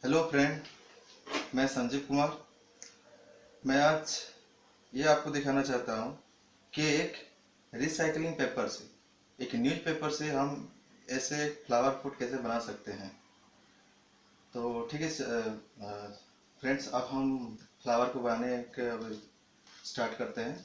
Hello friend, मैं संजीव कुमार। मैं आज ये आपको दिखाना चाहता हूँ कि एक रिसाइकलिंग पेपर से, एक न्यूज़ पेपर से हम ऐसे फ्लावर पॉट कैसे बना सकते हैं। तो ठीक है फ्रेंड्स, अब हम फ्लावर को बनाने के स्टार्ट करते हैं।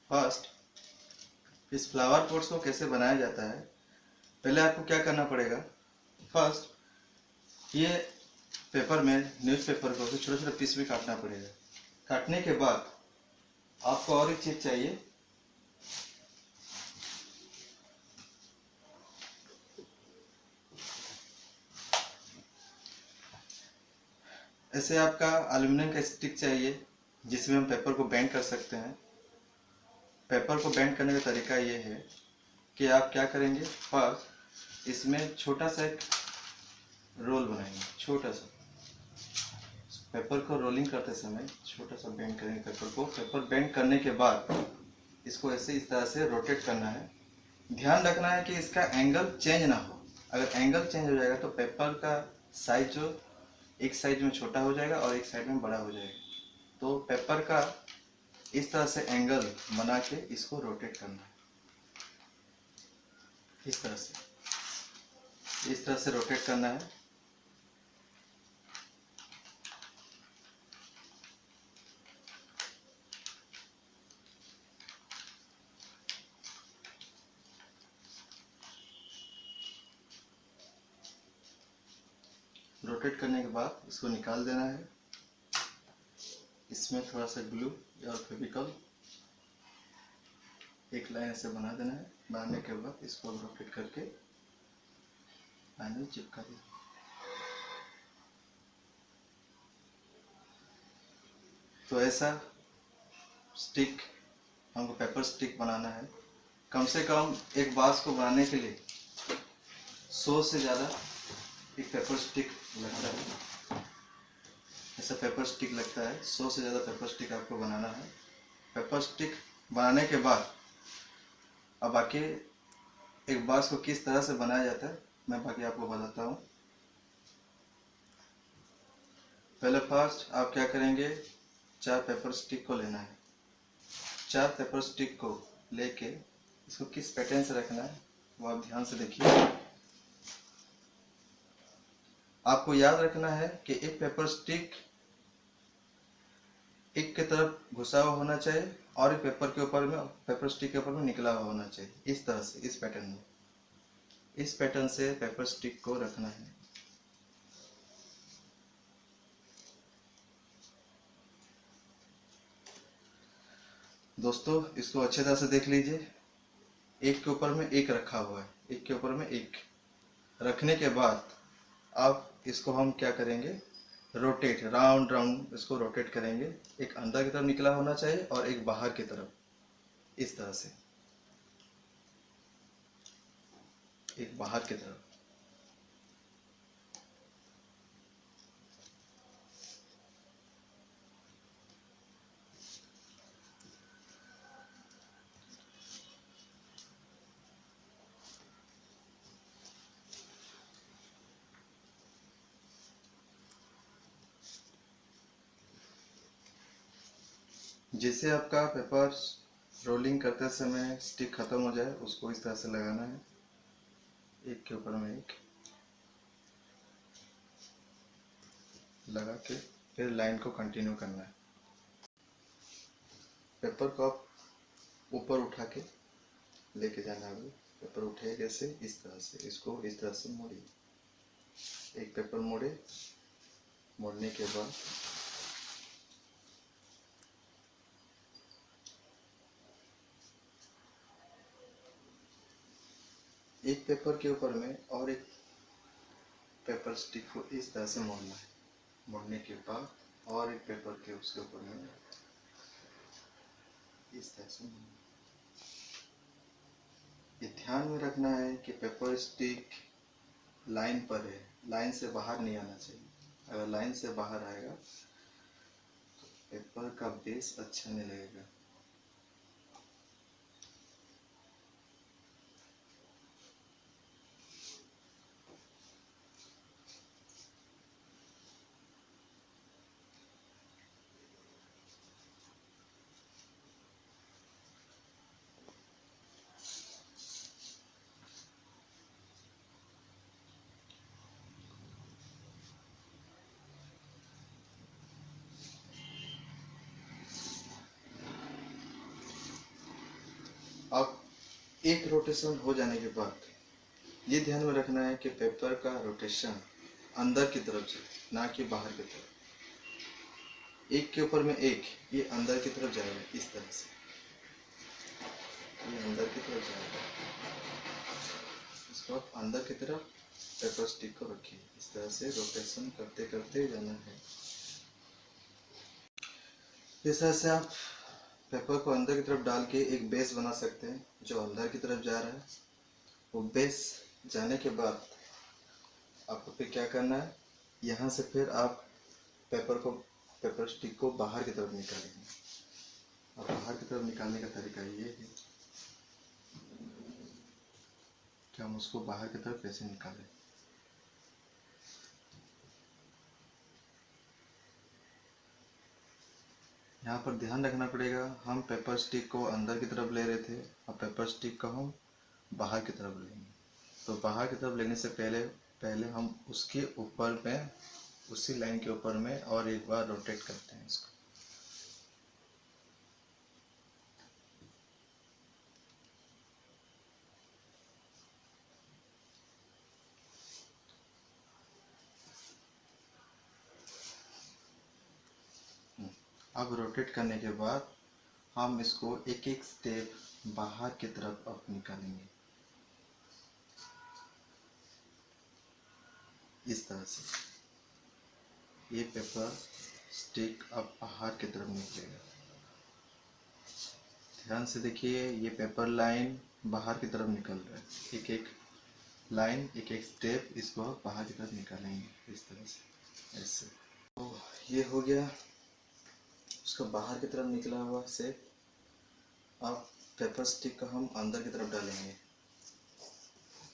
फर्स्ट, इस फ्लावर पॉट्स को कैसे बनाया जाता है, पहले आपको क्या करना पड़ेगा। फर्स्ट, ये पेपर में न्यूज़ पेपर को छोटे छोटे पीस में काटना पड़ेगा। काटने के बाद आपको और एक चीज चाहिए। ऐसे आपका एल्यूमिनियम का स्टिक चाहिए जिसमें हम पेपर को बेंड कर सकते हैं। पेपर को बेंड करने का तरीका ये है कि आप क्या करेंगे, फर्स्ट इसमें छोटा सा एक रोल बनाएंगे। छोटा सा पेपर को रोलिंग करते समय छोटा सा बेंड करेंगे पेपर को। पेपर बेंड करने के बाद इसको ऐसे इस तरह से रोटेट करना है। ध्यान रखना है कि इसका एंगल चेंज ना हो। अगर एंगल चेंज हो जाएगा तो पेपर का साइज जो एक साइड में छोटा हो जाएगा और एक साइड में बड़ा हो जाएगा। तो पेपर का इस तरह से एंगल बना के इसको रोटेट करना है। इस तरह से रोटेट करना है। रोटेट करने के बाद इसको निकाल देना है। इसमें थोड़ा सा ग्लू और फेविकॉल एक लाइन ऐसे बना देना है। बनाने के बाद इसको रोटेट करके फाइनल चिपका देना। तो ऐसा स्टिक, हमको पेपर स्टिक बनाना है। कम से कम एक बांस को बनाने के लिए 100 से ज़्यादा एक पेपर स्टिक लगता है। ऐसा पेपर स्टिक लगता है। 100 से ज़्यादा पेपर स्टिक आपको बनाना है। पेपर स्टिक बनाने के बाद अब बाकी एक बांस को किस तरह से बनाया जाता है मैं बाकी आपको बताता हूँ। पहले फर्स्ट आप क्या करेंगे, 4 पेपर स्टिक को लेना है। 4 पेपर स्टिक को लेके इसको किस पैटर्न से रखना है वो आप ध्यान से देखिए। आपको याद रखना है कि एक पेपर स्टिक एक की तरफ घुसा हुआ होना चाहिए और एक पेपर स्टिक के ऊपर में निकला हुआ होना चाहिए। इस तरह से, इस पैटर्न में, इस पैटर्न से पेपर स्टिक को रखना है। दोस्तों, इसको अच्छे तरह से देख लीजिए। एक के ऊपर में एक रखा हुआ है, एक के ऊपर में एक रखने के बाद अब इसको हम क्या करेंगे, रोटेट, राउंड राउंड इसको रोटेट करेंगे। एक अंदर की तरफ निकला होना चाहिए और एक बाहर की तरफ, इस तरह से, एक बाहर की तरफ। जिससे आपका पेपर रोलिंग करते समय स्टिक खत्म हो जाए, उसको इस तरह से लगाना है, एक के ऊपर में एक लगा के फिर लाइन को कंटिन्यू करना है। पेपर को आप ऊपर उठा के लेके जाना है। पेपर उठे कैसे, इस तरह से, इसको इस तरह से मोड़िए। एक पेपर मोड़े, मोड़ने के बाद एक पेपर के ऊपर में और एक पेपर स्टिक को इस तरह से मोड़ना है। मोड़ने के बाद और एक पेपर के उसके ऊपर में इस तरह से मोड़ना। ये ध्यान में रखना है कि पेपर स्टिक लाइन पर है, लाइन से बाहर नहीं आना चाहिए। अगर लाइन से बाहर आएगा तो पेपर का बेस अच्छा नहीं लगेगा। अब एक रोटेशन हो जाने के बाद ये ध्यान में रखना है कि पेपर का रोटेशन अंदर की तरफ जाए, ना कि बाहर की तरफ। एक के ऊपर में एक, ये अंदर की तरफ जाएगा इस तरह से, ये अंदर की तरफ जाएगा। इसको आप अंदर की तरफ पेपर स्टिक को रखिए, इस तरह से रोटेशन करते करते जाना है। इस तरह से आप पेपर को अंदर की तरफ डाल के एक बेस बना सकते हैं जो अंदर की तरफ जा रहा है। वो बेस जाने के बाद आपको फिर क्या करना है, यहाँ से फिर आप पेपर स्टिक को बाहर की तरफ निकालेंगे। और बाहर की तरफ निकालने का तरीका ये है कि हम उसको बाहर की तरफ कैसे निकालें। यहाँ पर ध्यान रखना पड़ेगा, हम पेपर स्टिक को अंदर की तरफ ले रहे थे और पेपर स्टिक को हम बाहर की तरफ लेंगे। तो बाहर की तरफ लेने से पहले पहले हम उसके ऊपर में, उसी लाइन के ऊपर में और एक बार रोटेट करते हैं इसको। अब रोटेट करने के बाद हम इसको एक एक स्टेप बाहर की तरफ अब निकालेंगे, इस तरह से। ये पेपर स्टिक अब बाहर की तरफ निकलेगा। ध्यान से देखिए, ये पेपर लाइन बाहर की तरफ निकल रहा है। एक एक लाइन, एक एक स्टेप इसको बाहर की तरफ निकालेंगे इस तरह से, ऐसे। तो ये हो गया उसका बाहर की तरफ निकला हुआ शेप। अब पेपर स्टिक को हम अंदर की तरफ डालेंगे।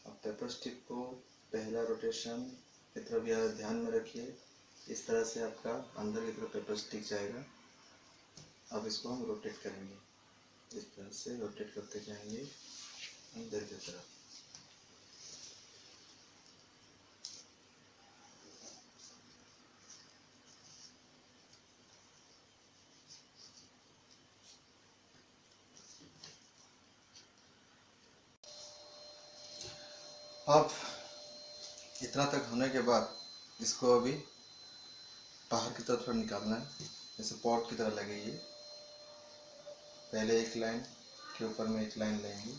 अब पेपर स्टिक को पहला रोटेशन की तरफ यह ध्यान में रखिए, इस तरह से आपका अंदर की तरफ पेपर स्टिक जाएगा। अब इसको हम रोटेट करेंगे, इस तरह से रोटेट करते जाएंगे अंदर की तरफ। अब इतना तक होने के बाद इसको अभी बाहर की तरफ थोड़ा निकालना है, जैसे पॉट की तरह लगेगी। पहले एक लाइन के ऊपर में एक लाइन लेंगे,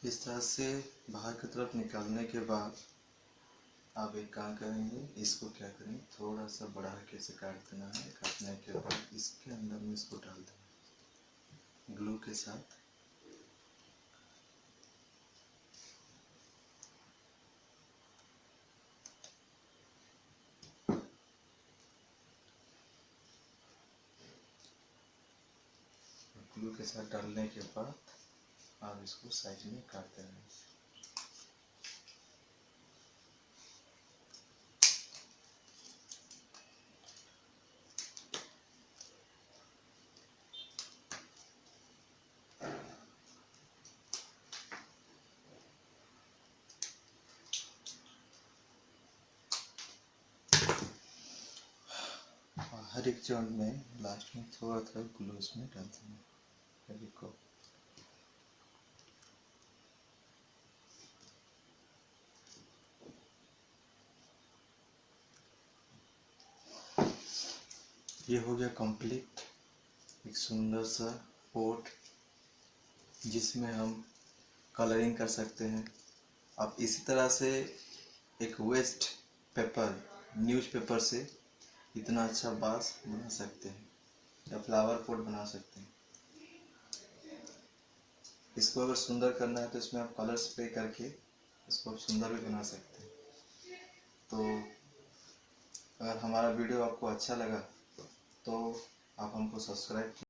इस तरह से बाहर की तरफ निकालने के बाद आप एक काम करेंगे, इसको क्या करेंगे, थोड़ा सा बढ़ा के इसे काट देना है। काटने के बाद इसके अंदर में इसको डाल देना ग्लू के साथ। ग्लू के साथ डालने के बाद आप इसको साइज में काट देना है। सिनेमैटिक जोन में लास्ट में थोड़ा थोड़ा ग्लू इसमें डाल देंगे। फेविकोल ये हो गया कंप्लीट, एक सुंदर सा पोर्ट जिसमें हम कलरिंग कर सकते हैं। आप इसी तरह से एक वेस्ट पेपर, न्यूज़पेपर से इतना अच्छा बास बना सकते हैं या फ्लावर पॉट बना सकते हैं। इसको अगर सुंदर करना है तो इसमें आप कलर स्प्रे करके इसको आप सुंदर भी बना सकते हैं। तो अगर हमारा वीडियो आपको अच्छा लगा तो आप हमको सब्सक्राइब